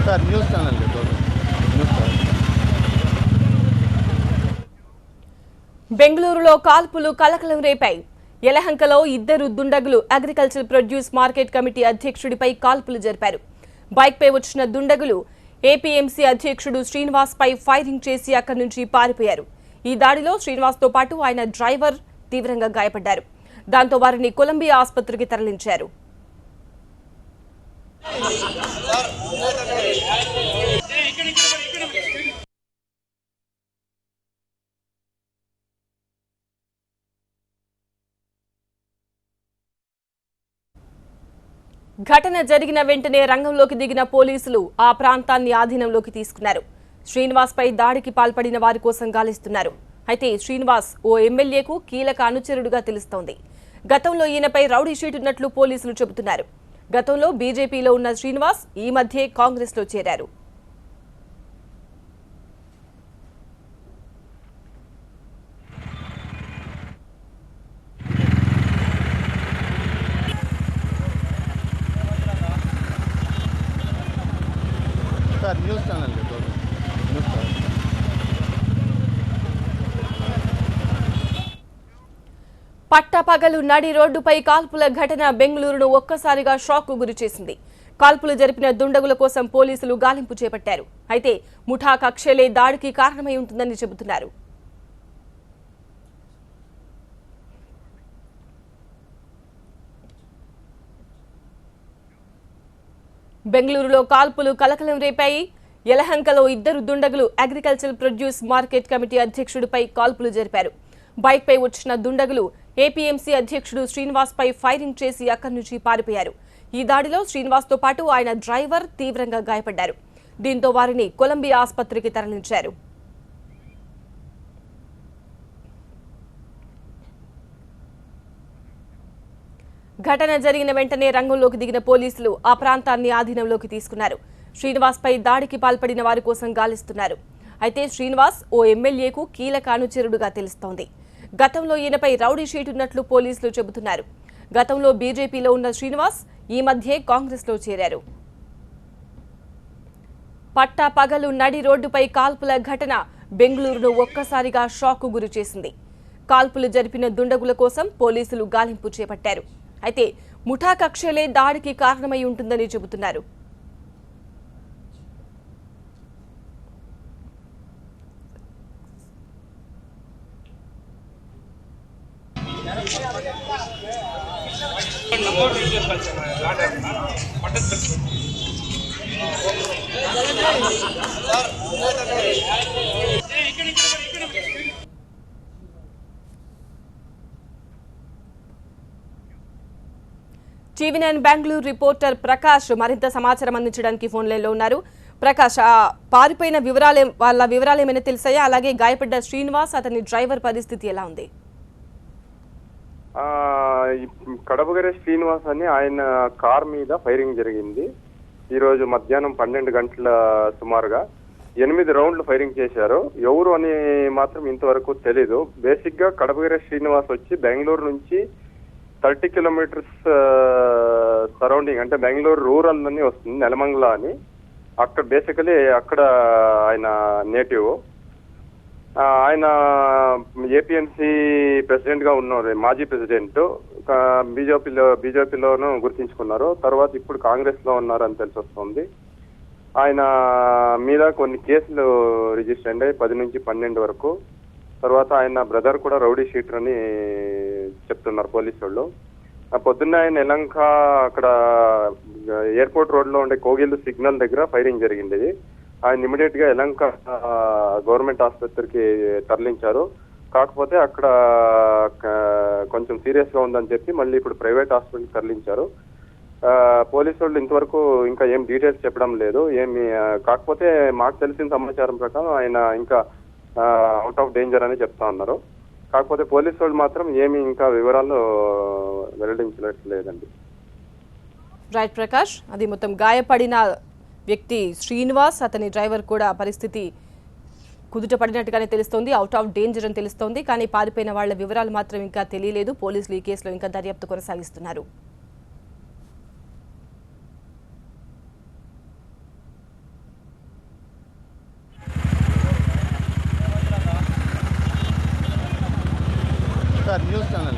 Sir news channel news channel. బెంగళూరులో కాల్పులు కలకలం రేపాయి. యలహంకలో ఇద్దరు దుండగులు అగ్రికల్చర్ ప్రొడ్యూస్ మార్కెట్ కమిటీ అధ్యక్షుడిపై కాల్పులు జరిపారు. బైక్పై వచ్చిన దుండగులు ఏపీఎంసీ అధ్యక్షుడు శ్రీనివాస్ పై ఫైరింగ్ చేసి అక్కడి నుంచి పారిపోయారు. ఈ దాడిలో శ్రీనివాస్తో పాటు ఆయన డ్రైవర్ తీవ్రంగా గాయపడ్డారు. దాంతో వారిని కొలంబియా ఆసుపత్రికి తరలించారు. ఘటన జరిగిన వెంటనే రంగంలోకి దిగిన పోలీసులు ఆ ప్రాంతాన్ని ఆధీనంలోకి తీసుకున్నారు. శ్రీనివాస్ పై దాడికి పాల్పడిన వారి కోసం గాలిస్తున్నారు. అయితే శ్రీనివాస్ ఓ ఎమ్మెల్యేకు కీలక అనుచరుడుగా తెలుస్తోంది. గతంలో ఈయనపై రౌడీ షీట్ ఉన్నట్లు పోలీసులు చెబుతున్నారు. గతంలో బీజేపీలో ఉన్న శ్రీనివాస్ ఈ మధ్యే కాంగ్రెస్లో చేరారు. Sir news channel news channel. పట్టపగలు నడి రోడ్డుపై కాల్పుల ఘటన బెంగళూరును ఒక్కసారిగా షాక్ కు గురిచేసింది. కాల్పులు జరిపిన దుండగుల కోసం పోలీసులు గాలింపు చేపట్టారు. అయితే ముఠా కక్షలే దాడికి కారణమై ఉంటుందని చెబుతున్నారు. బెంగళూరులో కాల్పులు కలకలం రేపాయి. యలహంకలో ఇద్దరు దుండగులు అగ్రికల్చర్ ప్రొడ్యూస్ మార్కెట్ కమిటీ అధ్యక్షుడిపై కాల్పులు జరిపారు. బైక్పై వచ్చిన దుండగులు ఏపీఎంసీ అధ్యక్షుడు శ్రీనివాస్ పై ఫైరింగ్ చేసి అక్కడి నుంచి పారిపోయారు. ఈ దాడిలో శ్రీనివాస్తో పాటు ఆయన డ్రైవర్ తీవ్రంగా గాయపడ్డారు. దీంతో వారిని కొలంబియా ఆసుపత్రికి తరలించారు. ఘటన జరిగిన వెంటనే రంగంలోకి దిగిన పోలీసులు ఆ ప్రాంతాన్ని ఆధీనంలోకి తీసుకున్నారు. శ్రీనివాస్ పై దాడికి పాల్పడిన వారి కోసం గాలిస్తున్నారు. అయితే శ్రీనివాస్ ఓ ఎమ్మెల్యేకు కీలక అనుచరుడుగా తెలుస్తోంది. గతంలో ఈయనపై రౌడీ షీట్ ఉన్నట్లు పోలీసులు చెబుతున్నారు. గతంలో బీజేపీలో ఉన్న శ్రీనివాస్ ఈ మధ్యే కాంగ్రెస్లో చేరారు. పట్టా పగలు నడి రోడ్డుపై కాల్పుల ఘటన బెంగళూరును ఒక్కసారిగా షాక్ కు గురిచేసింది. కాల్పులు జరిపిన దుండగుల కోసం పోలీసులు గాలింపు చేపట్టారు. అయితే ముఠా కక్షలే దాడికి కారణమై ఉంటుందని చెబుతున్నారు. టీవీ9 బెంగళూరు రిపోర్టర్ ప్రకాష్ మరింత సమాచారం అందించడానికి ఫోన్ లైన్లో ఉన్నారు. ప్రకాష్, పారిపోయిన వాళ్ళ వివరాలు ఏమైనా తెలిసాయా? అలాగే గాయపడ్డ శ్రీనివాస్ అతని డ్రైవర్ పరిస్థితి ఎలా ఉంది? కడపగరే శ్రీనివాస్ అని ఆయన కార్ మీద ఫైరింగ్ జరిగింది. ఈరోజు మధ్యాహ్నం 12 గంటల సుమారుగా 8 రౌండ్లు ఫైరింగ్ చేశారు. ఎవరు అని మాత్రం ఇంతవరకు తెలీదు. బేసిక్ గా కడపగరే శ్రీనివాస్ వచ్చి బెంగళూరు నుంచి 30 కిలోమీటర్స్ సరౌండింగ్, అంటే బెంగళూరు రూరల్ అని వస్తుంది, నెలమంగళ అని. అక్కడ బేసికలీ అక్కడ ఆయన నేటివ్. ఆయన ఏపీఎంసీ ప్రెసిడెంట్ గా ఉన్నారు, మాజీ ప్రెసిడెంట్. బీజేపీలోనూ గుర్తించుకున్నారు. తర్వాత ఇప్పుడు కాంగ్రెస్ లో ఉన్నారు అని తెలిసి వస్తుంది. ఆయన మీద కొన్ని కేసులు రిజిస్టర్ అయ్యాయి, 10 నుంచి 12 వరకు. తర్వాత ఆయన బ్రదర్ కూడా రౌడీ షీటర్ అని చెప్తున్నారు పోలీసు వాళ్ళు. పొద్దున్న ఆయన యలహంక అక్కడ ఎయిర్పోర్ట్ రోడ్ లో ఉండే కోగిల్ సిగ్నల్ దగ్గర ఫైరింగ్ జరిగింది. ఆయన ఇమీడియట్ గా యలహంక గవర్నమెంట్ ఆసుపత్రికి తరలించారు. కాకపోతే అక్కడ కొంచెం సీరియస్ గా ఉందని చెప్పి మళ్ళీ ఇప్పుడు ప్రైవేట్ హాస్పిటల్కి తరలించారు. పోలీసు వాళ్ళు ఇంతవరకు ఇంకా ఏం డీటెయిల్స్ చెప్పడం లేదు ఏమి. కాకపోతే మాకు తెలిసిన సమాచారం ప్రకారం ఆయన ఇంకా అవుట్ ఆఫ్ డేంజర్ అని చెప్తా ఉన్నారు. కాకపోతే పోలీసు వాళ్ళు మాత్రం ఏమి ఇంకా వివరాలు వెల్లడించలేదండి. రైట్ ప్రకాష్, అది మొత్తం గాయపడిన వ్యక్తి శ్రీనివాస్, అతని డ్రైవర్ కూడా పరిస్థితి కుదుట పడినట్టుగానే తెలుస్తోంది, అవుట్ ఆఫ్ డేంజర్ అని తెలుస్తోంది. కానీ పారిపోయిన వాళ్ల వివరాలు మాత్రం ఇంకా తెలియలేదు. పోలీసులు ఈ కేసులో ఇంకా దర్యాప్తు కొనసాగిస్తున్నారు. Sir news channel